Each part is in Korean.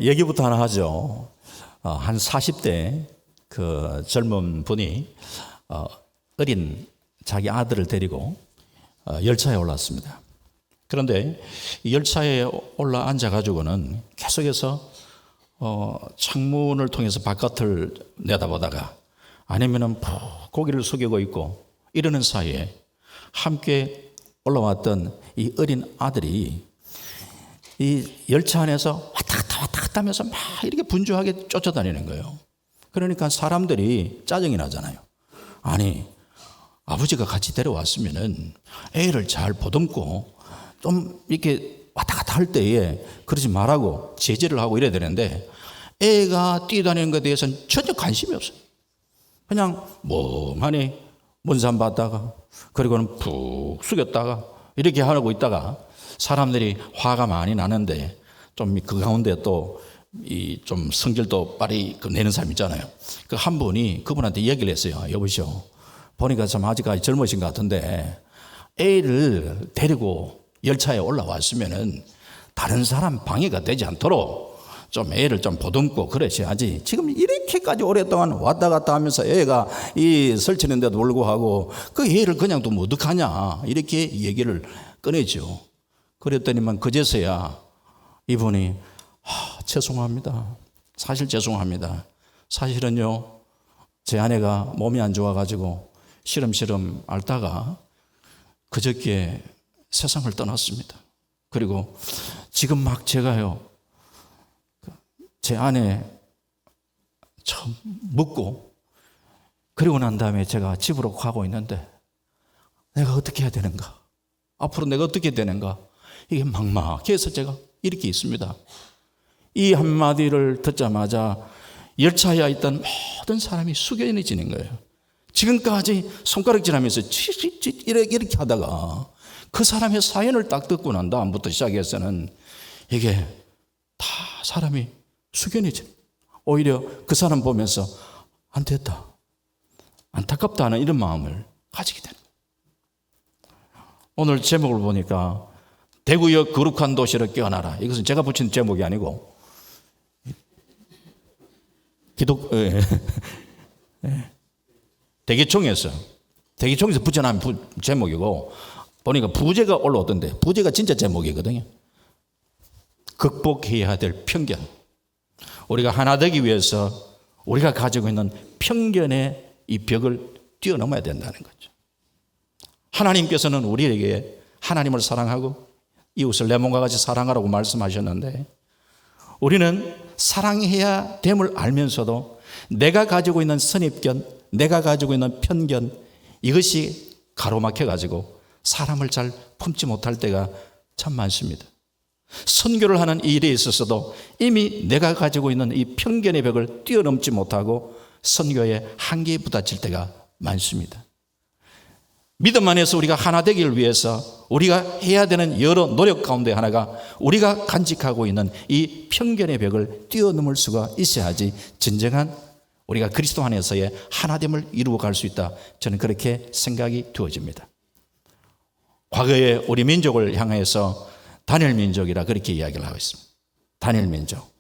얘기부터 하나 하죠. 한 40대 그 젊은 분이 어린 자기 아들을 데리고 열차에 올랐습니다. 그런데 이 열차에 올라 앉아가지고는 계속해서 창문을 통해서 바깥을 내다보다가 아니면은 푹 고개를 숙이고 있고 이러는 사이에 함께 올라왔던 이 어린 아들이 이 열차 안에서 왔다 갔다 하면서 막 이렇게 분주하게 쫓아다니는 거예요. 그러니까 사람들이 짜증이 나잖아요. 아니, 아버지가 같이 데려왔으면은 애를 잘 보듬고 좀 이렇게 왔다 갔다 할 때에 그러지 말라고 제지를 하고 이래야 되는데 애가 뛰어다니는 것에 대해서는 전혀 관심이 없어요. 그냥 멍하니 문산 봤다가 그리고는 푹 숙였다가 이렇게 하고 있다가 사람들이 화가 많이 나는데 좀 그 가운데 또 이 좀 성질도 빨리 내는 사람 있잖아요. 그 한 분이 그분한테 얘기를 했어요. 여보시오, 보니까 참 아직까지 젊으신 것 같은데 애를 데리고 열차에 올라왔으면은 다른 사람 방해가 되지 않도록 좀 애를 좀 보듬고 그러셔야지. 지금 이렇게까지 오랫동안 왔다 갔다 하면서 애가 이 설치는데도 불구하고 그 애를 그냥 두면 어떡하냐 이렇게 얘기를 꺼내죠. 그랬더니만 그제서야 이분이 죄송합니다. 사실 죄송합니다. 사실은요 제 아내가 몸이 안 좋아가지고 시름시름 앓다가 그저께 세상을 떠났습니다. 그리고 지금 막 제가요 제 아내 처음 묻고 그리고 난 다음에 제가 집으로 가고 있는데 내가 어떻게 해야 되는가, 앞으로 내가 어떻게 해야 되는가, 이게 막막해서 제가 이렇게 있습니다. 이 한마디를 듣자마자 열차에 있던 모든 사람이 숙연해지는 거예요. 지금까지 손가락질하면서 이렇게 하다가 그 사람의 사연을 딱 듣고 난 다음부터 시작해서는 이게 다 사람이 숙연해져. 오히려 그 사람 보면서 안 됐다, 안타깝다 하는 이런 마음을 가지게 되는 거예요. 오늘 제목을 보니까 대구역 거룩한 도시를 깨어나라. 이것은 제가 붙인 제목이 아니고 대기총에서 붙여놓은 제목이고 보니까 부제가 올라오던데 부제가 진짜 제목이거든요. 극복해야 될 편견. 우리가 하나 되기 위해서 우리가 가지고 있는 편견의 이 벽을 뛰어넘어야 된다는 거죠. 하나님께서는 우리에게 하나님을 사랑하고 이웃을 내 몸과 같이 사랑하라고 말씀하셨는데 우리는 사랑해야 됨을 알면서도 내가 가지고 있는 선입견, 내가 가지고 있는 편견, 이것이 가로막혀 가지고 사람을 잘 품지 못할 때가 참 많습니다. 선교를 하는 이 일에 있어서도 이미 내가 가지고 있는 이 편견의 벽을 뛰어넘지 못하고 선교의 한계에 부딪힐 때가 많습니다. 믿음 안에서 우리가 하나 되기를 위해서 우리가 해야 되는 여러 노력 가운데 하나가 우리가 간직하고 있는 이 편견의 벽을 뛰어넘을 수가 있어야지 진정한 우리가 그리스도 안에서의 하나됨을 이루어 갈 수 있다. 저는 그렇게 생각이 되어집니다. 과거에 우리 민족을 향해서 다니엘 민족이라 그렇게 이야기를 하고 있습니다. 다니엘 민족.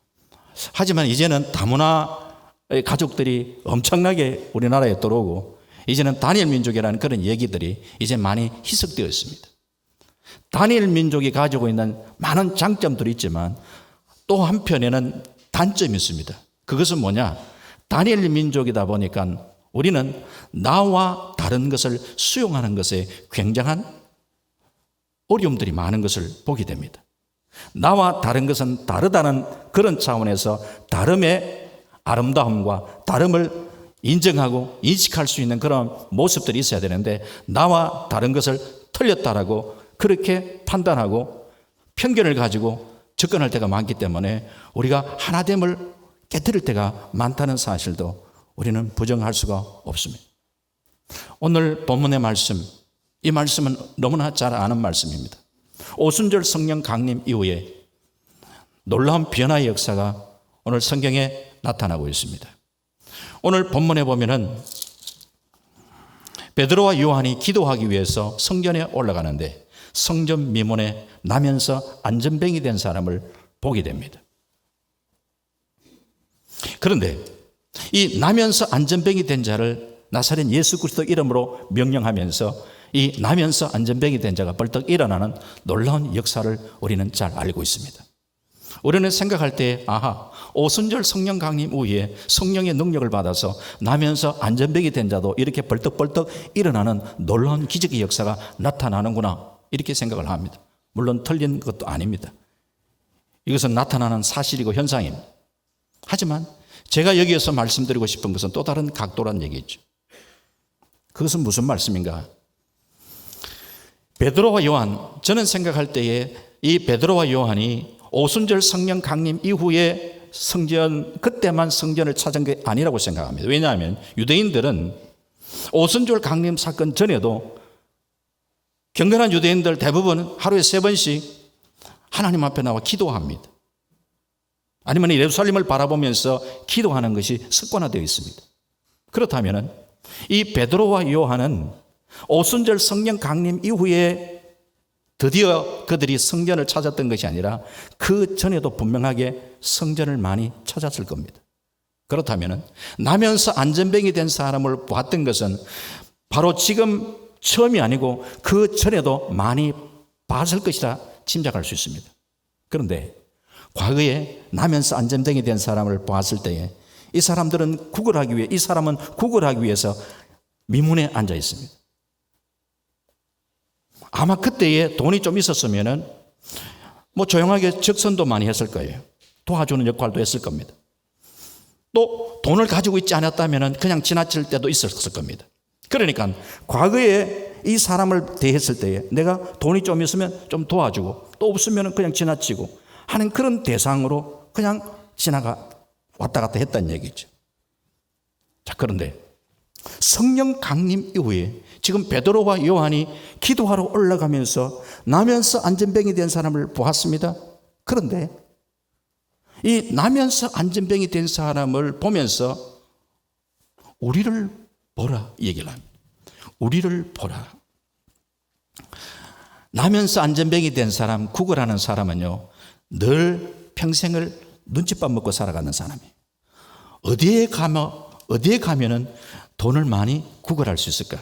하지만 이제는 다문화의 가족들이 엄청나게 우리나라에 들어오고 이제는 다니엘 민족이라는 그런 얘기들이 이제 많이 희석되어 있습니다. 다니엘 민족이 가지고 있는 많은 장점들이 있지만 또 한편에는 단점이 있습니다. 그것은 뭐냐? 다니엘 민족이다 보니까 우리는 나와 다른 것을 수용하는 것에 굉장한 어려움들이 많은 것을 보게 됩니다. 나와 다른 것은 다르다는 그런 차원에서 다름의 아름다움과 다름을 인정하고 인식할 수 있는 그런 모습들이 있어야 되는데 나와 다른 것을 틀렸다라고 그렇게 판단하고 편견을 가지고 접근할 때가 많기 때문에 우리가 하나됨을 깨뜨릴 때가 많다는 사실도 우리는 부정할 수가 없습니다. 오늘 본문의 말씀, 이 말씀은 너무나 잘 아는 말씀입니다. 오순절 성령 강림 이후에 놀라운 변화의 역사가 오늘 성경에 나타나고 있습니다. 오늘 본문에 보면은 베드로와 요한이 기도하기 위해서 성전에 올라가는데 성전 미문에 나면서 안전뱅이 된 사람을 보게 됩니다. 그런데 이 나면서 안전병이 된 자를 나사렛 예수 그리스도 이름으로 명령하면서 이 나면서 안전병이 된 자가 벌떡 일어나는 놀라운 역사를 우리는 잘 알고 있습니다. 우리는 생각할 때 오순절 성령 강림 후에 성령의 능력을 받아서 나면서 안전병이 된 자도 이렇게 벌떡벌떡 일어나는 놀라운 기적의 역사가 나타나는구나 이렇게 생각을 합니다. 물론 틀린 것도 아닙니다. 이것은 나타나는 사실이고 현상입니다. 하지만 제가 여기에서 말씀드리고 싶은 것은 또 다른 각도란 얘기죠. 그것은 무슨 말씀인가? 베드로와 요한, 저는 생각할 때에 이 베드로와 요한이 오순절 성령 강림 이후에 그때만 성전을 찾은 게 아니라고 생각합니다. 왜냐하면 유대인들은 오순절 강림 사건 전에도 경건한 유대인들 대부분 하루에 3번씩 하나님 앞에 나와 기도합니다. 아니면 예루살렘을 바라보면서 기도하는 것이 습관화되어 있습니다. 그렇다면 이 베드로와 요한은 오순절 성령 강림 이후에 드디어 그들이 성전을 찾았던 것이 아니라 그 전에도 분명하게 성전을 많이 찾았을 겁니다. 그렇다면 나면서 안전병이 된 사람을 봤던 것은 바로 지금 처음이 아니고 그 전에도 많이 봤을 것이라 짐작할 수 있습니다. 그런데 과거에 나면서 안전병이 된 사람을 봤을 때에 이 사람은 구걸하기 위해서 미문에 앉아 있습니다. 아마 그때에 돈이 좀 있었으면은 조용하게 적선도 많이 했을 거예요. 도와주는 역할도 했을 겁니다. 또 돈을 가지고 있지 않았다면은 그냥 지나칠 때도 있었을 겁니다. 그러니까 과거에 이 사람을 대했을 때에 내가 돈이 좀 있으면 좀 도와주고 또 없으면 그냥 지나치고 하는 그런 대상으로 그냥 지나가 왔다 갔다 했다는 얘기죠. 자, 그런데 성령 강림 이후에 지금 베드로와 요한이 기도하러 올라가면서 나면서 안전병이 된 사람을 보았습니다. 그런데 이 나면서 안전병이 된 사람을 보면서 우리를 보라 얘기를 합니다. 우리를 보라. 나면서 안전병이 된 사람, 구걸하는 사람은요 늘 평생을 눈칫밥 먹고 살아가는 사람이에요. 어디에 가면은 돈을 많이 구걸할 수 있을까?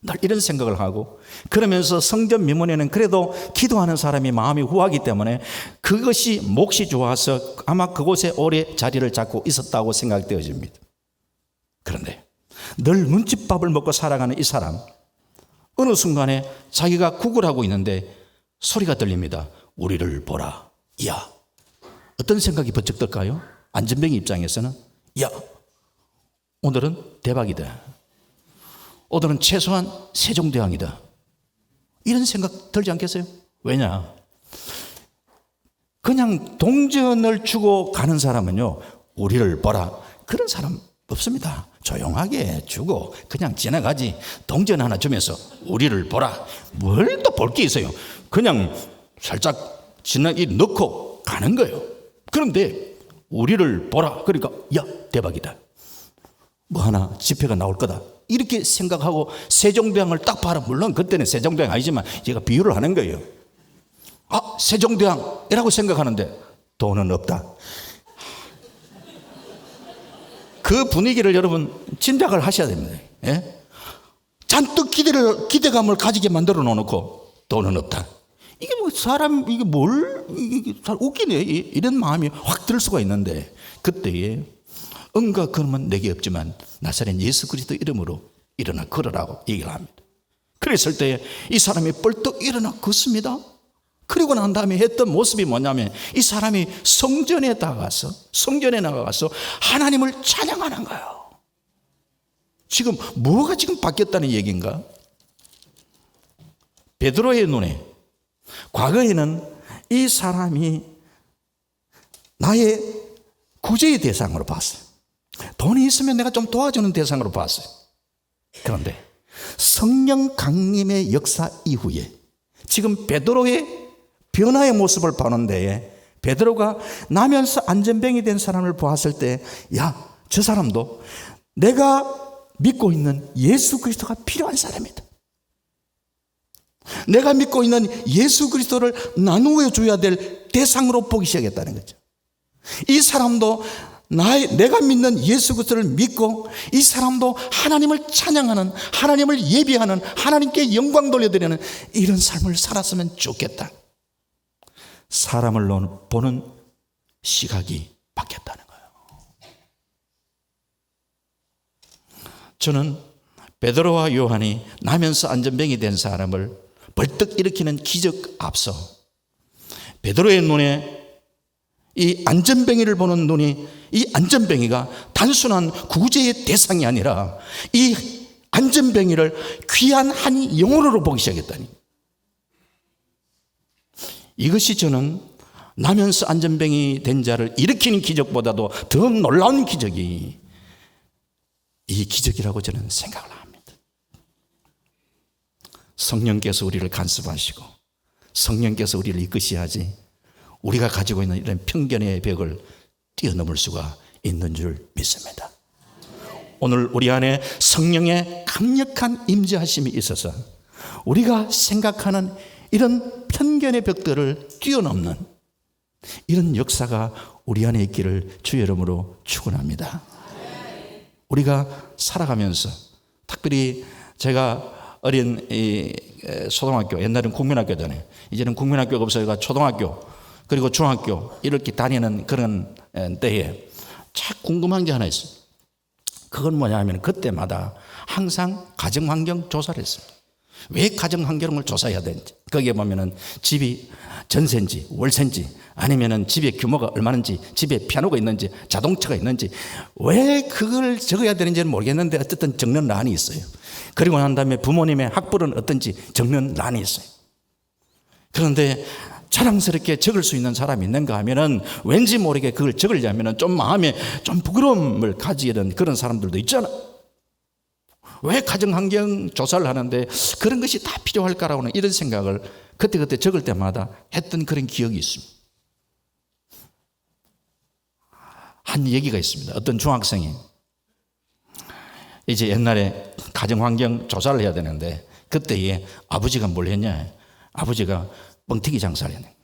늘 이런 생각을 하고 그러면서 성전 미문에는 그래도 기도하는 사람이 마음이 후하기 때문에 그것이 몫이 좋아서 아마 그곳에 오래 자리를 잡고 있었다고 생각되어집니다. 그런데 늘 눈칫밥을 먹고 살아가는 이 사람, 어느 순간에 자기가 구걸하고 있는데 소리가 들립니다. 우리를 보라. 야, 어떤 생각이 번쩍 들까요? 안전병이 입장에서는 야, 오늘은 대박이다. 오늘은 최소한 세종대왕이다. 이런 생각 들지 않겠어요? 왜냐? 그냥 동전을 주고 가는 사람은요, 우리를 보라. 그런 사람 없습니다. 조용하게 주고 그냥 지나가지. 동전 하나 주면서 우리를 보라. 뭘 또 볼 게 있어요? 그냥 살짝 넣고 가는 거예요. 그런데 우리를 보라. 그러니까 야, 대박이다. 뭐 하나 지폐가 나올 거다. 이렇게 생각하고 세종대왕을 딱 봐라. 물론 그때는 세종대왕 아니지만 제가 비유를 하는 거예요. 세종대왕이라고 생각하는데 돈은 없다. 그 분위기를 여러분 짐작을 하셔야 됩니다. 예? 잔뜩 기대감을 가지게 만들어 놓고 돈은 없다. 이게 이게 웃기네. 이런 마음이 확 들 수가 있는데 그때에 응가 그러면 내게 없지만 나사렛 예수 그리스도 이름으로 일어나 걸으라고 얘기를 합니다. 그랬을 때 이 사람이 벌떡 일어나 걷습니다. 그리고 난 다음에 했던 모습이 뭐냐면 이 사람이 성전에 나가서 하나님을 찬양하는 거예요. 지금 뭐가 지금 바뀌었다는 얘기인가? 베드로의 눈에 과거에는 이 사람이 나의 구제의 대상으로 봤어요. 돈이 있으면 내가 좀 도와주는 대상으로 봤어요. 그런데 성령 강림의 역사 이후에 지금 베드로의 변화의 모습을 보는데 베드로가 나면서 안전병이 된 사람을 보았을 때 야, 저 사람도 내가 믿고 있는 예수 그리스도가 필요한 사람이다. 내가 믿고 있는 예수 그리스도를 나누어 줘야 될 대상으로 보기 시작했다는 거죠. 이 사람도 내가 믿는 예수 그리스도를 믿고 이 사람도 하나님을 찬양하는, 하나님을 예배하는, 하나님께 영광 돌려드리는 이런 삶을 살았으면 좋겠다. 사람을 보는 시각이 바뀌었다는 거예요. 저는 베드로와 요한이 나면서 안전병이 된 사람을 벌떡 일으키는 기적 앞서 베드로의 눈에 이 안전뱅이를 보는 눈이, 이 안전뱅이가 단순한 구제의 대상이 아니라 이 안전뱅이를 귀한 한 영혼으로 보기 시작했다니, 이것이 저는 나면서 안전뱅이 된 자를 일으키는 기적보다도 더 놀라운 기적이 이 기적이라고 저는 생각을 합니다. 성령께서 우리를 간섭하시고 성령께서 우리를 이끄셔야지 우리가 가지고 있는 이런 편견의 벽을 뛰어넘을 수가 있는 줄 믿습니다. 오늘 우리 안에 성령의 강력한 임재하심이 있어서 우리가 생각하는 이런 편견의 벽들을 뛰어넘는 이런 역사가 우리 안에 있기를 주의 이름으로 축원합니다. 우리가 살아가면서, 특별히 제가 어린 이 초등학교, 옛날엔 국민학교잖아요. 이제는 국민학교가 없어서 초등학교 그리고 중학교 이렇게 다니는 그런 때에 참 궁금한 게 하나 있어요. 그건 뭐냐 하면 그때마다 항상 가정환경 조사를 했습니다. 왜 가정환경을 조사해야 되는지, 거기에 보면은 집이 전세인지 월세인지 아니면은 집의 규모가 얼마인지, 집에 피아노가 있는지 자동차가 있는지, 왜 그걸 적어야 되는지는 모르겠는데 어쨌든 적는 란이 있어요. 그리고 난 다음에 부모님의 학벌은 어떤지 적는 란이 있어요. 그런데 자랑스럽게 적을 수 있는 사람이 있는가 하면은 왠지 모르게 그걸 적으려면은 좀 마음에 좀 부끄러움을 가지는 그런 사람들도 있잖아. 왜 가정환경 조사를 하는데 그런 것이 다 필요할까라고는 이런 생각을 그때그때 적을 때마다 했던 그런 기억이 있습니다. 한 얘기가 있습니다. 어떤 중학생이 이제 옛날에 가정환경 조사를 해야 되는데 그때에 아버지가 뭘 했냐, 아버지가 뻥튀기 장사를 했네.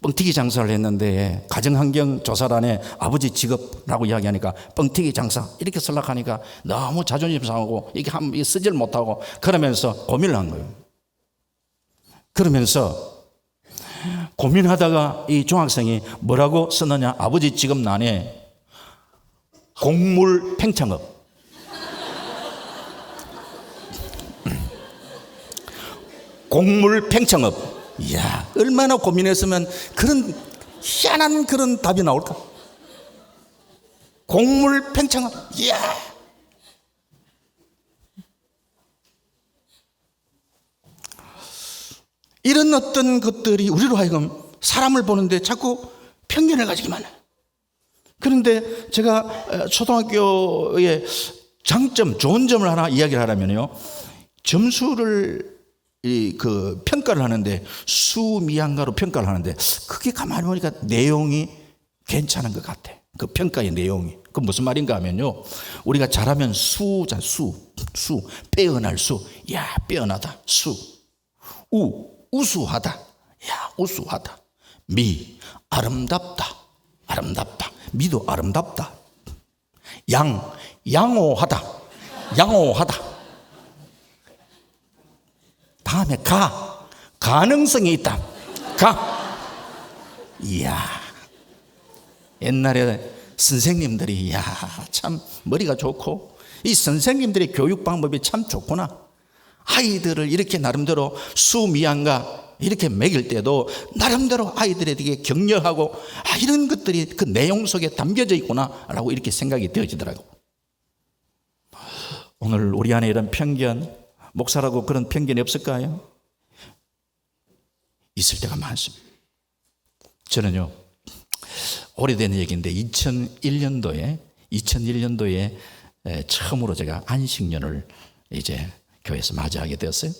뻥튀기 장사를 했는데 가정환경 조사란에 아버지 직업라고 이야기하니까 뻥튀기 장사 이렇게 설락하니까 너무 자존심 상하고 이게 쓰질 못하고 그러면서 고민을 한 거예요. 그러면서 고민하다가 이 중학생이 뭐라고 쓰느냐, 아버지 직업란에 곡물 팽창업, 곡물 팽창업. 이야, 얼마나 고민했으면 그런 희한한 그런 답이 나올까? 곡물 팽창업. 이야. 이런 어떤 것들이 우리로 하여금 사람을 보는데 자꾸 편견을 가지기만 해요. 그런데 제가 초등학교의 장점, 좋은 점을 하나 이야기를 하려면요, 점수를 그 평가를 하는데 수미양가로 평가를 하는데 그게 가만히 보니까 내용이 괜찮은 것 같아. 그 평가의 내용이. 그 무슨 말인가 하면요, 우리가 잘하면 수자, 수 빼어날 수. 야, 빼어나다. 수. 우수하다. 야, 우수하다. 미, 아름답다. 아름답다. 미도 아름답다. 양호하다. 양호하다. 다음에 가능성이 있다. 이야, 옛날에 선생님들이 이야, 참 머리가 좋고 이 선생님들의 교육 방법이 참 좋구나. 아이들을 이렇게 나름대로 수미양가 이렇게 먹일 때도 나름대로 아이들에게 격려하고 이런 것들이 그 내용 속에 담겨져 있구나라고 이렇게 생각이 되어지더라고요. 오늘 우리 안에 이런 편견, 목사라고 그런 편견이 없을까요? 있을 때가 많습니다. 저는요, 오래된 얘기인데 2001년도에 처음으로 제가 안식년을 이제 교회에서 맞이하게 되었어요.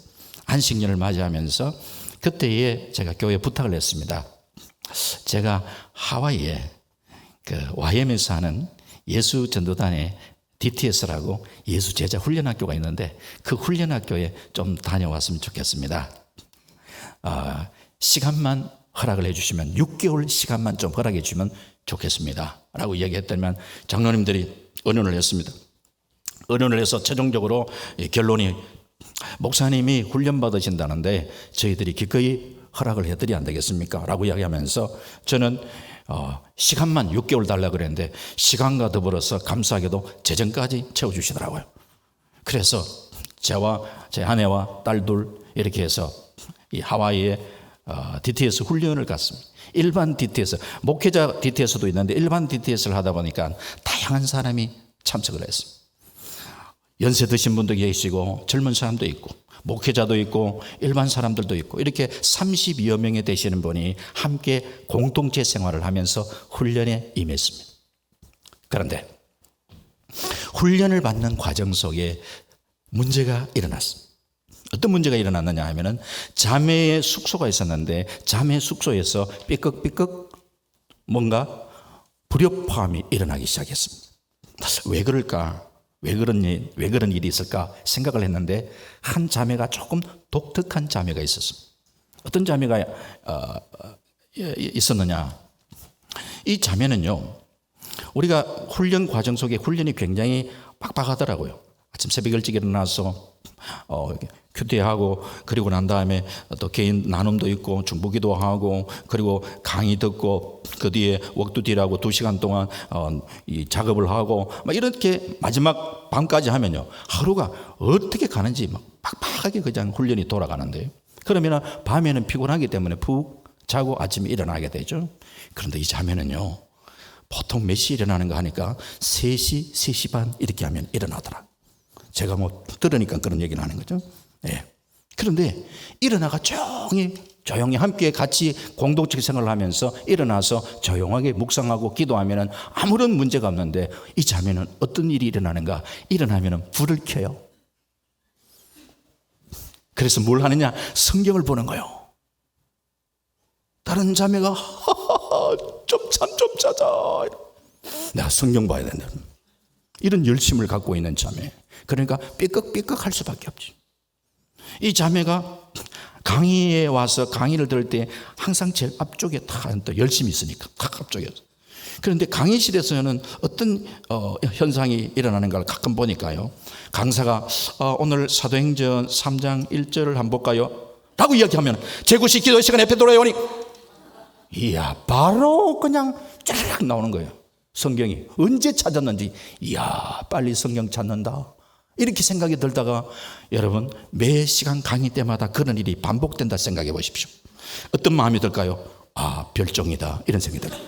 안식년을 맞이하면서 그때에 제가 교회에 부탁을 했습니다. 제가 하와이에 그 YM에서 하는 예수 전도단의 DTS라고 예수 제자 훈련학교가 있는데 그 훈련학교에 좀 다녀왔으면 좋겠습니다. 시간만 허락을 해주시면 6개월 시간만 좀 허락해 주시면 좋겠습니다 라고 이야기했다면 장로님들이 의논을 했습니다. 의논을 해서 최종적으로 결론이 목사님이 훈련 받으신다는데 저희들이 기꺼이 허락을 해드려야 안 되겠습니까? 라고 이야기하면서 저는 시간만 6개월 달라고 그랬는데 시간과 더불어서 감사하게도 재정까지 채워주시더라고요. 그래서 저와 제 아내와 딸 둘 이렇게 해서 이 하와이에 DTS 훈련을 갔습니다. 일반 DTS, 목회자 DTS도 있는데 일반 DTS를 하다 보니까 다양한 사람이 참석을 했습니다. 연세 드신 분도 계시고 젊은 사람도 있고 목회자도 있고 일반 사람들도 있고 이렇게 30여 명이 되시는 분이 함께 공동체 생활을 하면서 훈련에 임했습니다. 그런데 훈련을 받는 과정 속에 문제가 일어났습니다. 어떤 문제가 일어났느냐 하면은 자매의 숙소가 있었는데 자매 숙소에서 삐걱삐걱 뭔가 불협화음이 일어나기 시작했습니다. 왜 그럴까? 왜 그런 일이 있을까 생각을 했는데 한 자매가 조금 독특한 자매가 있었습니다. 어떤 자매가 있었느냐? 이 자매는요, 우리가 훈련 과정 속에 훈련이 굉장히 빡빡하더라고요. 아침 새벽 일찍 일어나서 큐티하고 그리고 난 다음에 또 개인 나눔도 있고 중보기도 하고 그리고 강의 듣고 그 뒤에 웍두디라고 2시간 동안 이 작업을 하고 막 이렇게 마지막 밤까지 하면요 하루가 어떻게 가는지 막 팍팍하게 그냥 훈련이 돌아가는데요. 그러면 밤에는 피곤하기 때문에 푹 자고 아침에 일어나게 되죠. 그런데 이 자매는요 보통 몇 시에 일어나는가 하니까 3시, 3시 반 이렇게 하면 일어나더라. 제가 뭐 들으니까 그런 얘기를 하는 거죠. 예. 그런데 일어나가 조용히 함께 같이 공동체 생활을 하면서 일어나서 조용하게 묵상하고 기도하면 아무런 문제가 없는데 이 자매는 어떤 일이 일어나는가? 일어나면 불을 켜요. 그래서 뭘 하느냐? 성경을 보는 거예요. 다른 자매가 좀 잠 좀 자자. 내가 성경 봐야 된다. 이런 열심을 갖고 있는 자매. 그러니까 삐걱삐걱 할 수밖에 없지. 이 자매가 강의에 와서 강의를 들을 때 항상 제일 앞쪽에 다 열심히 있으니까 딱 앞쪽에. 그런데 강의실에서는 어떤 현상이 일어나는가를 가끔 보니까요. 강사가 오늘 사도행전 3장 1절을 한번 볼까요? 라고 이야기하면 제9시 기도 시간 옆에 돌아오니 이야 바로 그냥 쫙 나오는 거예요. 성경이 언제 찾았는지 이야 빨리 성경 찾는다 이렇게 생각이 들다가 여러분 매 시간 강의 때마다 그런 일이 반복된다 생각해 보십시오. 어떤 마음이 들까요? 아 별종이다 이런 생각이 들어요.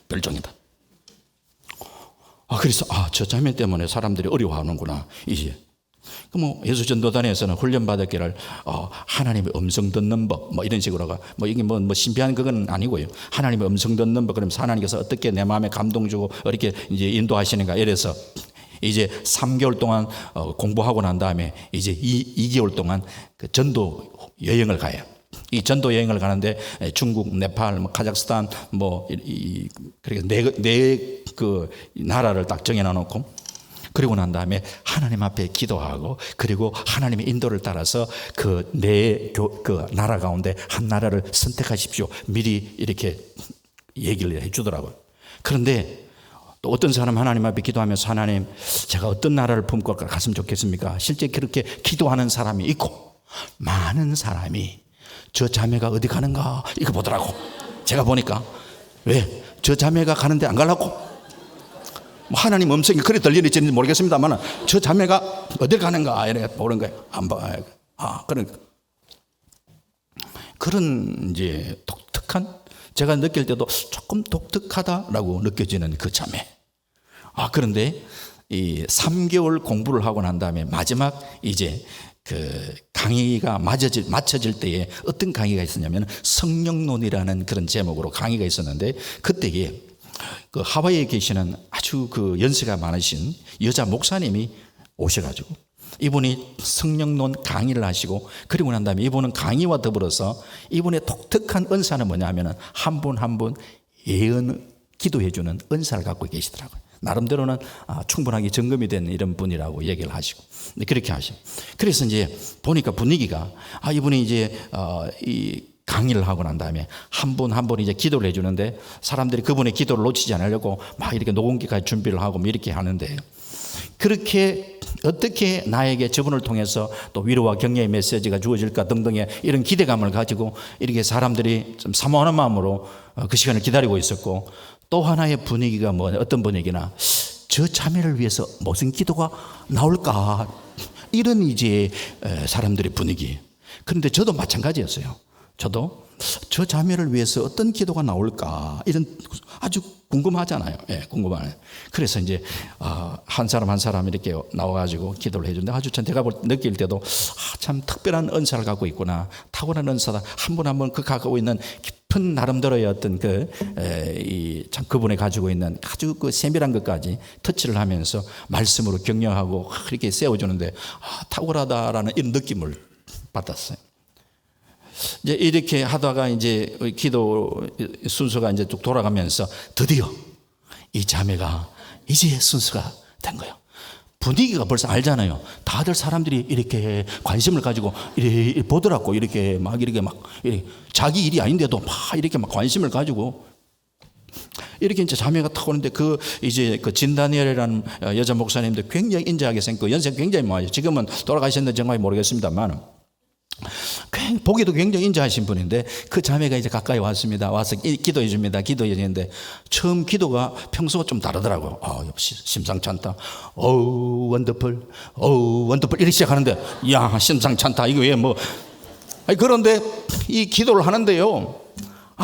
별종이다. 그래서 저 자매 때문에 사람들이 어려워하는구나. 이제 뭐 예수 전도단에서는 훈련 받았기를 하나님의 음성 듣는 법 뭐 이런 식으로가 뭐 이게 뭐 신비한 그건 아니고요. 하나님의 음성 듣는 법 그러면서 하나님께서 어떻게 내 마음에 감동 주고 이렇게 이제 인도하시는가 이래서 이제 3개월 동안 공부하고 난 다음에 이제 2개월 동안 그 전도 여행을 가요. 이 전도 여행을 가는데 중국, 네팔, 뭐 카자흐스탄 뭐 그러니까 네 그 나라를 딱 정해놔 놓고 그리고 난 다음에 하나님 앞에 기도하고 그리고 하나님의 인도를 따라서 그 나라 가운데 한 나라를 선택하십시오. 미리 이렇게 얘기를 해주더라고요. 그런데 또 어떤 사람 하나님 앞에 기도하면서 하나님 제가 어떤 나라를 품고 갔으면 좋겠습니까? 실제 그렇게 기도하는 사람이 있고 많은 사람이 저 자매가 어디 가는가 이거 보더라고. 제가 보니까 왜? 저 자매가 가는데 안 가려고? 뭐 하나님 음성이 그래 들리는지 모르겠습니다만 저 자매가 어딜 가는가 이렇게 보는 거예요. 안 봐. 그러니까 그런 이제 독특한 제가 느낄 때도 조금 독특하다라고 느껴지는 그 자매. 그런데 이 3개월 공부를 하고 난 다음에 마지막 이제 그 강의가 맞춰질 때에 어떤 강의가 있었냐면 성령론이라는 그런 제목으로 강의가 있었는데 그때에 그 하와이에 계시는 아주 그 연세가 많으신 여자 목사님이 오셔가지고 이분이 성령론 강의를 하시고 그리고 난 다음에 이분은 강의와 더불어서 이분의 독특한 은사는 뭐냐면 한 분 한 분 예언 기도해주는 은사를 갖고 계시더라고요. 나름대로는 충분하게 점검이 된 이런 분이라고 얘기를 하시고 그렇게 하시고 그래서 이제 보니까 분위기가 이분이 이제 이 강의를 하고 난 다음에 한 분 한 분 이제 기도를 해주는데 사람들이 그분의 기도를 놓치지 않으려고 막 이렇게 녹음기까지 준비를 하고 뭐 이렇게 하는데, 그렇게 어떻게 나에게 저분을 통해서 또 위로와 격려의 메시지가 주어질까 등등의 이런 기대감을 가지고 이렇게 사람들이 좀 사모하는 마음으로 그 시간을 기다리고 있었고, 또 하나의 분위기가 뭐 어떤 분위기나, 저 자매를 위해서 무슨 기도가 나올까, 이런 이제 사람들의 분위기. 그런데 저도 마찬가지였어요. 저도 저 자매를 위해서 어떤 기도가 나올까, 이런 아주 궁금하잖아요. 예, 궁금하네. 그래서 이제 한 사람 한 사람 이렇게 나와가지고 기도를 해주는데, 아주 제가 느낄 때도 참 특별한 은사를 갖고 있구나, 타고난 은사다. 한 분 한 분 그 갖고 있는 깊은 나름대로의 어떤 참 그분이 가지고 있는 아주 그 세밀한 것까지 터치를 하면서 말씀으로 격려하고 그렇게 세워주는데, 탁월하다라는 이런 느낌을 받았어요. 이제 이렇게 하다가 이제 기도 순서가 이제 쭉 돌아가면서 드디어 이 자매가 이제 순서가 된 거예요. 분위기가 벌써 알잖아요. 다들 사람들이 이렇게 관심을 가지고 이렇게 보더라고. 이렇게 막 자기 일이 아닌데도 막 이렇게 막 관심을 가지고 이렇게 이제 자매가 탁 오는데, 이제 진다니엘이라는 여자 목사님도 굉장히 인자하게 생겼고 연세 굉장히 많아요. 지금은 돌아가셨는지 정말 모르겠습니다만, 보기도 굉장히 인자하신 분인데, 그 자매가 이제 가까이 왔습니다. 와서 기도해 줍니다. 기도해 주는데 처음 기도가 평소와 좀 다르더라고요. 역시 심상치 않다. 원더풀, 원더풀 이렇게 시작하는데, 야, 심상치 않다. 이거 왜 뭐. 그런데 이 기도를 하는데요,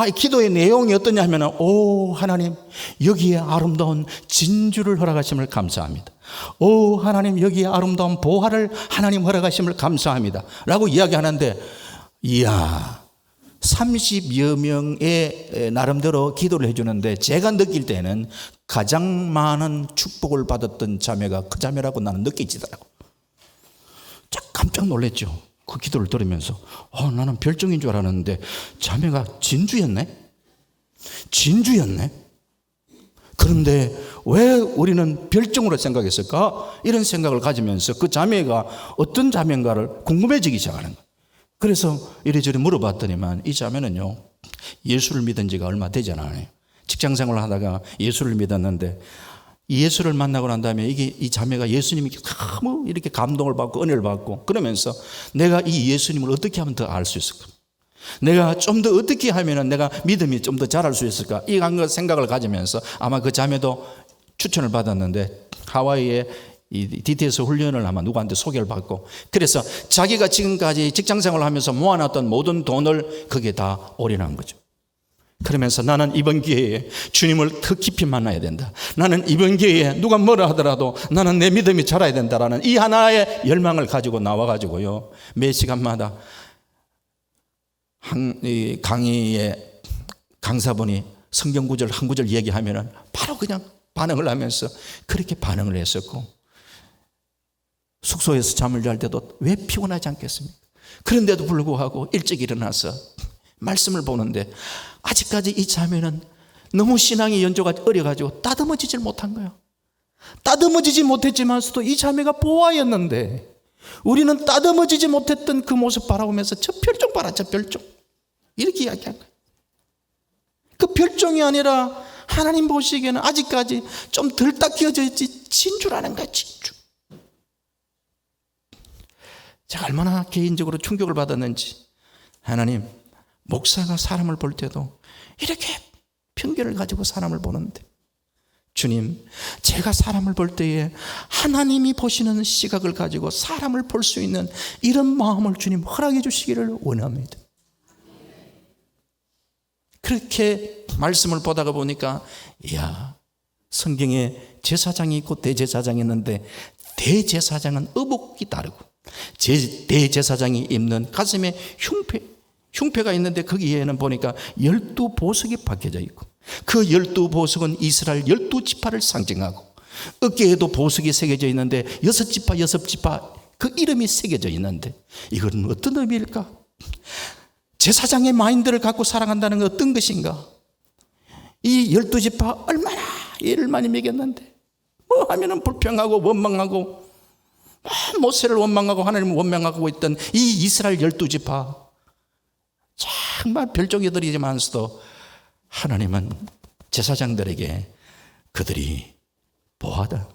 이 기도의 내용이 어떠냐 하면, 오 하나님, 여기에 아름다운 진주를 허락하심을 감사합니다. 오 하나님, 여기에 아름다운 보화를 하나님 허락하심을 감사합니다 라고 이야기하는데, 이야, 30여 명의 나름대로 기도를 해주는데, 제가 느낄 때는 가장 많은 축복을 받았던 자매가 그 자매라고 나는 느껴지더라고. 깜짝 놀랐죠. 그 기도를 들으면서 나는 별종인 줄 알았는데 자매가 진주였네. 그런데 왜 우리는 별종으로 생각했을까? 이런 생각을 가지면서 그 자매가 어떤 자매인가를 궁금해지기 시작하는 거예요. 그래서 이래저래 물어봤더니만 이 자매는요, 예수를 믿은 지가 얼마 되지 않아요. 직장생활을 하다가 예수를 믿었는데, 예수를 만나고 난 다음에 이 자매가 예수님이 너무 이렇게 감동을 받고 은혜를 받고, 그러면서 내가 이 예수님을 어떻게 하면 더 알 수 있을까? 내가 좀 더 어떻게 하면 내가 믿음이 좀 더 자랄 수 있을까? 이 생각을 가지면서 아마 그 자매도 추천을 받았는데, 하와이에 이 DTS 훈련을 아마 누구한테 소개를 받고, 그래서 자기가 지금까지 직장생활을 하면서 모아놨던 모든 돈을 거기에 다 올인한 거죠. 그러면서 나는 이번 기회에 주님을 더 깊이 만나야 된다. 나는 이번 기회에 누가 뭐라 하더라도 나는 내 믿음이 자라야 된다라는 이 하나의 열망을 가지고 나와가지고요, 매 시간마다 이 강의에 강사분이 성경 구절 한 구절 얘기하면은 바로 그냥 반응을 하면서 그렇게 반응을 했었고, 숙소에서 잠을 잘 때도 왜 피곤하지 않겠습니까? 그런데도 불구하고 일찍 일어나서 말씀을 보는데, 아직까지 이 자매는 너무 신앙의 연조가 어려가지고 따듬어지질 못한 거야. 따듬어지지 못했지만서도 이 자매가 보아였는데, 우리는 따듬어지지 못했던 그 모습 바라보면서 저 별종 봐라, 저 별종, 이렇게 이야기한 거야. 그 별종이 아니라 하나님 보시기에는 아직까지 좀 덜 닦여져 있지 진주라는 거야, 진주. 제가 얼마나 개인적으로 충격을 받았는지. 하나님, 목사가 사람을 볼 때도 이렇게 편견을 가지고 사람을 보는데, 주님, 제가 사람을 볼 때에 하나님이 보시는 시각을 가지고 사람을 볼 수 있는 이런 마음을 주님 허락해 주시기를 원합니다. 그렇게 말씀을 보다가 보니까, 이야, 성경에 제사장이 있고 대제사장이 있는데, 대제사장은 의복이 다르고 대제사장이 입는 가슴에 흉패가 있는데, 거기에는 보니까 12보석이 박혀져 있고, 그 12보석은 이스라엘 12지파를 상징하고, 어깨에도 보석이 새겨져 있는데 6지파 그 이름이 새겨져 있는데, 이건 어떤 의미일까? 제사장의 마인드를 갖고 살아간다는 건 어떤 것인가? 이 12지파 얼마나 예를 많이 먹였는데, 뭐 하면은 불평하고 원망하고, 모세를 원망하고 하나님을 원망하고 있던 이 이스라엘 12지파, 정말 별종이들이지만서도 하나님은 제사장들에게 그들이 보하다,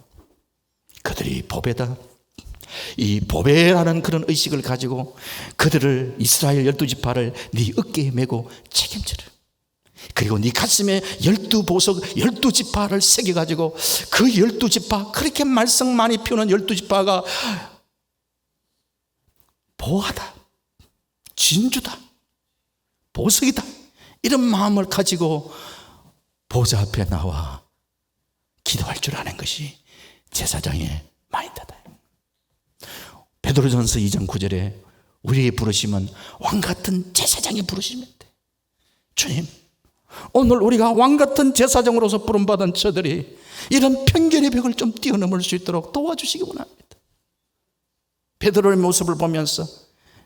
그들이 보배다, 이 보배라는 그런 의식을 가지고 그들을 이스라엘 12지파를 네 어깨에 메고 책임져라. 그리고 네 가슴에 12보석 12지파를 새겨가지고 그 12지파, 그렇게 말썽 많이 피우는 12지파가 보하다, 진주다, 보석이다, 이런 마음을 가지고 보좌 앞에 나와 기도할 줄 아는 것이 제사장의 마인드다. 베드로전서 2장 9절에 우리의 부르심은 왕같은 제사장의 부르심인데, 주님, 오늘 우리가 왕같은 제사장으로서 부름받은 저들이 이런 편견의 벽을 좀 뛰어넘을 수 있도록 도와주시기 원합니다. 베드로의 모습을 보면서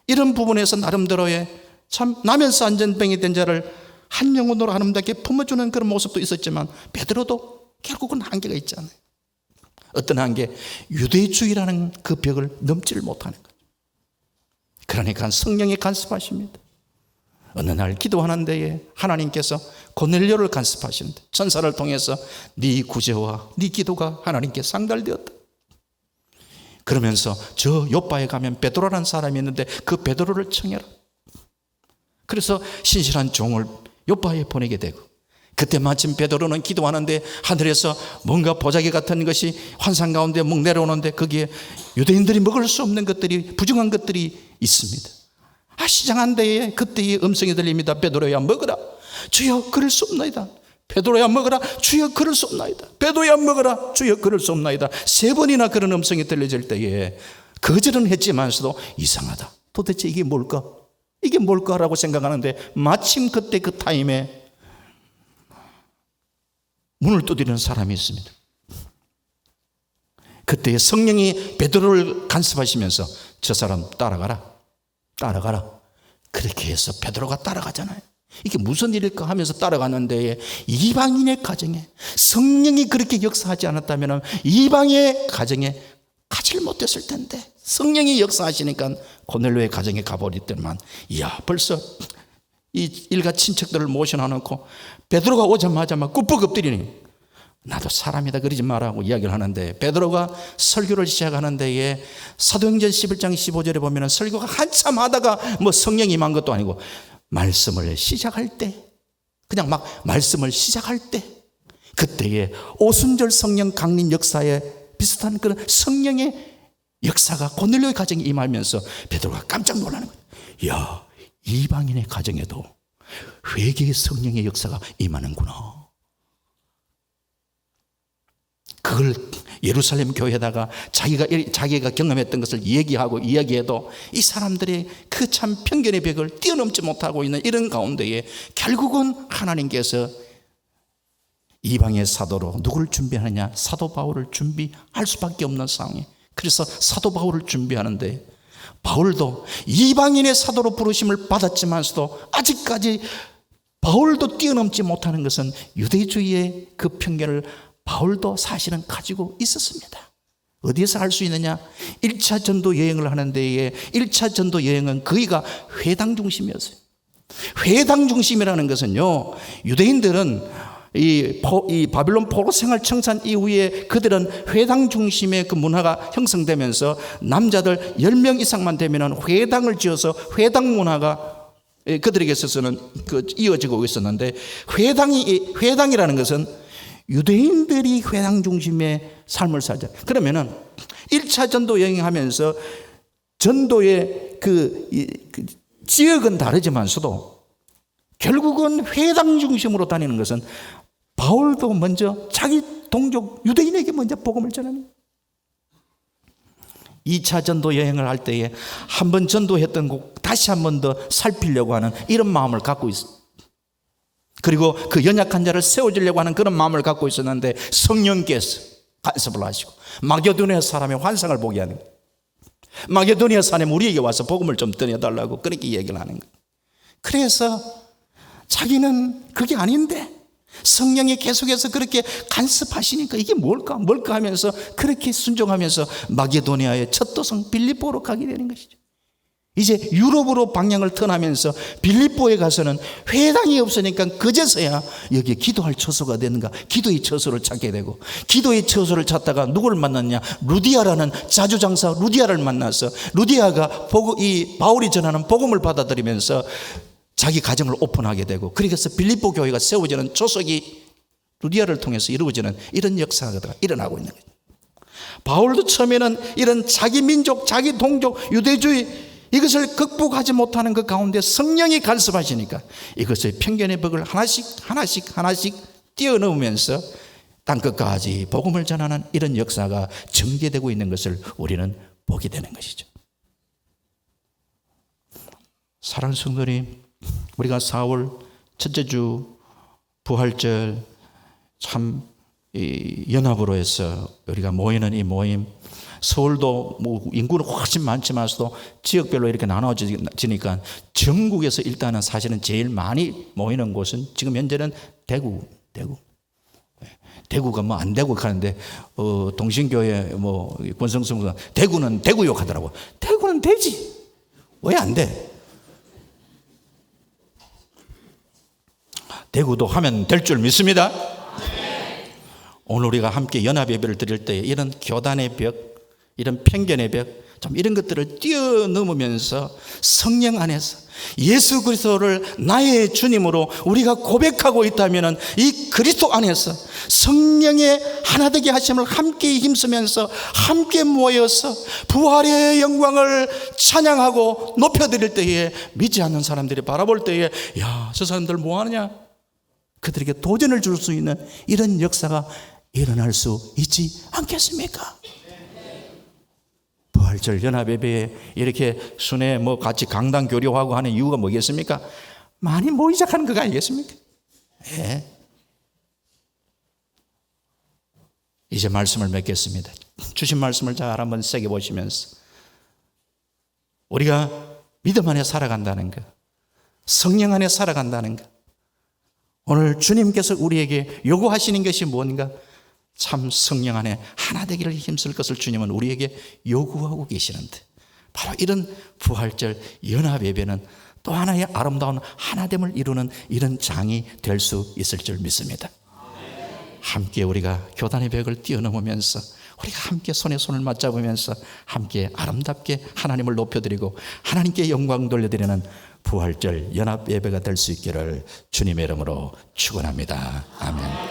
이런 부분에서 나름대로의 참 나면서 안전병이 된 자를 한 영혼으로 아름답게 품어주는 그런 모습도 있었지만, 베드로도 결국은 한계가 있잖아요. 어떤 한계? 유대주의라는 그 벽을 넘지를 못하는 거죠. 그러니까 성령이 간섭하십니다. 어느 날 기도하는 데에 하나님께서 고넬료를 간섭하시는데 천사를 통해서 네 구제와 네 기도가 하나님께 상달되었다. 그러면서 저 요바에 가면 베드로라는 사람이 있는데 그 베드로를 청해라. 그래서 신실한 종을 요바에 보내게 되고, 그때 마침 베드로는 기도하는데 하늘에서 뭔가 보자기 같은 것이 환상 가운데 묵 내려오는데 거기에 유대인들이 먹을 수 없는 것들이, 부정한 것들이 있습니다. 시장한 데에 그때의 음성이 들립니다. 베드로야 먹어라. 주여 그럴 수 없나이다. 베드로야 먹어라. 주여 그럴 수 없나이다. 베드로야 먹어라. 주여 그럴 수 없나이다. 3번이나 그런 음성이 들려질 때에 거절은 했지만서도 이상하다. 도대체 이게 뭘까? 이게 뭘까라고 생각하는데, 마침 그때 그 타임에 문을 두드리는 사람이 있습니다. 그때 성령이 베드로를 간섭하시면서 저 사람 따라가라. 그렇게 해서 베드로가 따라가잖아요. 이게 무슨 일일까 하면서 따라가는데, 이방인의 가정에 성령이 그렇게 역사하지 않았다면 이방의 가정에 가지를 못했을 텐데, 성령이 역사하시니까 고넬료의 가정에 가버렸더만, 이야, 벌써 이 일가 친척들을 모셔놔놓고 베드로가 오자마자 막 굽벅 엎드리니, 나도 사람이다 그러지 마라고 이야기를 하는데, 베드로가 설교를 시작하는 데에 사도행전 11장 15절에 보면 설교가 한참 하다가 뭐 성령이 임한 것도 아니고, 말씀을 시작할 때, 그냥 막 말씀을 시작할 때, 그때에 오순절 성령 강림 역사에 비슷한 그런 성령의 역사가 고넬료의 가정에 임하면서 베드로가 깜짝 놀라는 거예요. 이야, 이방인의 가정에도 회개의 성령의 역사가 임하는구나. 그걸 예루살렘 교회에다가 자기가 경험했던 것을 얘기하고 이야기해도 이 사람들의 그 참 편견의 벽을 뛰어넘지 못하고 있는 이런 가운데에 결국은 하나님께서 이방의 사도로 누구를 준비하느냐? 사도 바울을 준비할 수밖에 없는 상황에, 그래서 사도 바울을 준비하는데, 바울도 이방인의 사도로 부르심을 받았지만서도 아직까지 바울도 뛰어넘지 못하는 것은 유대주의의 그 편견을 바울도 사실은 가지고 있었습니다. 어디에서 할 수 있느냐? 1차 전도 여행을 하는 데에 1차 전도 여행은 거기가 회당 중심이었어요. 회당 중심이라는 것은요, 유대인들은 이 바빌론 포로 생활 청산 이후에 그들은 회당 중심의 그 문화가 형성되면서 남자들 10명 이상만 되면 회당을 지어서 회당 문화가 그들에게 있어서는 이어지고 있었는데, 회당이라는 것은 유대인들이 회당 중심의 삶을 살자. 그러면은 1차 전도 여행하면서 전도의 그 지역은 다르지만서도 결국은 회당 중심으로 다니는 것은, 바울도 먼저 자기 동족 유대인에게 먼저 복음을 전합니다. 2차 전도 여행을 할 때에 한 번 전도했던 곳 다시 한 번 더 살피려고 하는 이런 마음을 갖고 있습니다. 그리고 그 연약한 자를 세워주려고 하는 그런 마음을 갖고 있었는데, 성령께서 간섭을 하시고 마게도니아 사람의 환상을 보게 하는 거예요. 마게도니아 사람이 우리에게 와서 복음을 좀 전해달라고 그렇게 얘기를 하는 거예요. 그래서 자기는 그게 아닌데 성령이 계속해서 그렇게 간섭하시니까 이게 뭘까 하면서 그렇게 순종하면서 마게도니아의 첫 도성 빌립보로 가게 되는 것이죠. 이제 유럽으로 방향을 턴하면서 빌립보에 가서는 회당이 없으니까 그제서야 여기에 기도할 처소가 되는가, 기도의 처소를 찾게 되고, 기도의 처소를 찾다가 누구를 만났냐, 루디아라는 자주장사 루디아를 만나서 루디아가 이 바울이 전하는 복음을 받아들이면서 자기 가정을 오픈하게 되고, 그래서 빌립보 교회가 세워지는 조석이 루디아를 통해서 이루어지는 이런 역사가 일어나고 있는 거죠. 바울도 처음에는 이런 자기 민족, 자기 동족, 유대주의 이것을 극복하지 못하는 그 가운데 성령이 간섭하시니까 이것의 편견의 벽을 하나씩 뛰어넘으면서 땅끝까지 복음을 전하는 이런 역사가 전개되고 있는 것을 우리는 보게 되는 것이죠. 사랑하는 성도님, 우리가 4월 첫째 주 부활절 참 연합으로 해서 우리가 모이는 이 모임, 서울도 뭐 인구는 훨씬 많지만서도 지역별로 이렇게 나눠지니까 전국에서 일단은 사실은 제일 많이 모이는 곳은 지금 현재는 대구가 뭐 안 되고 하는데 동신교회 뭐 권성성 대구는 대구욕 하더라고. 대구는 되지, 왜 안 돼? 대구도 하면 될 줄 믿습니다. 오늘 우리가 함께 연합 예배를 드릴 때 이런 교단의 벽, 이런 편견의 벽, 좀 이런 것들을 뛰어넘으면서 성령 안에서 예수 그리스도를 나의 주님으로 우리가 고백하고 있다면 이 그리스도 안에서 성령의 하나 되게 하심을 함께 힘쓰면서 함께 모여서 부활의 영광을 찬양하고 높여드릴 때에 믿지 않는 사람들이 바라볼 때에 야, 저 사람들 뭐 하느냐? 그들에게 도전을 줄 수 있는 이런 역사가 일어날 수 있지 않겠습니까? 부활절 연합예배에 이렇게 순회 뭐 같이 강당 교류하고 하는 이유가 뭐겠습니까? 많이 모이자 하는 거 아니겠습니까? 예. 이제 말씀을 맺겠습니다. 주신 말씀을 잘 한번 세게 보시면서 우리가 믿음 안에 살아간다는 것, 성령 안에 살아간다는 것, 오늘 주님께서 우리에게 요구하시는 것이 뭔가? 참 성령 안에 하나 되기를 힘쓸 것을 주님은 우리에게 요구하고 계시는데, 바로 이런 부활절 연합 예배는 또 하나의 아름다운 하나됨을 이루는 이런 장이 될 수 있을 줄 믿습니다. 함께 우리가 교단의 벽을 뛰어넘으면서 우리가 함께 손에 손을 맞잡으면서 함께 아름답게 하나님을 높여드리고 하나님께 영광 돌려드리는 부활절 연합 예배가 될 수 있기를 주님의 이름으로 축원합니다. 아멘.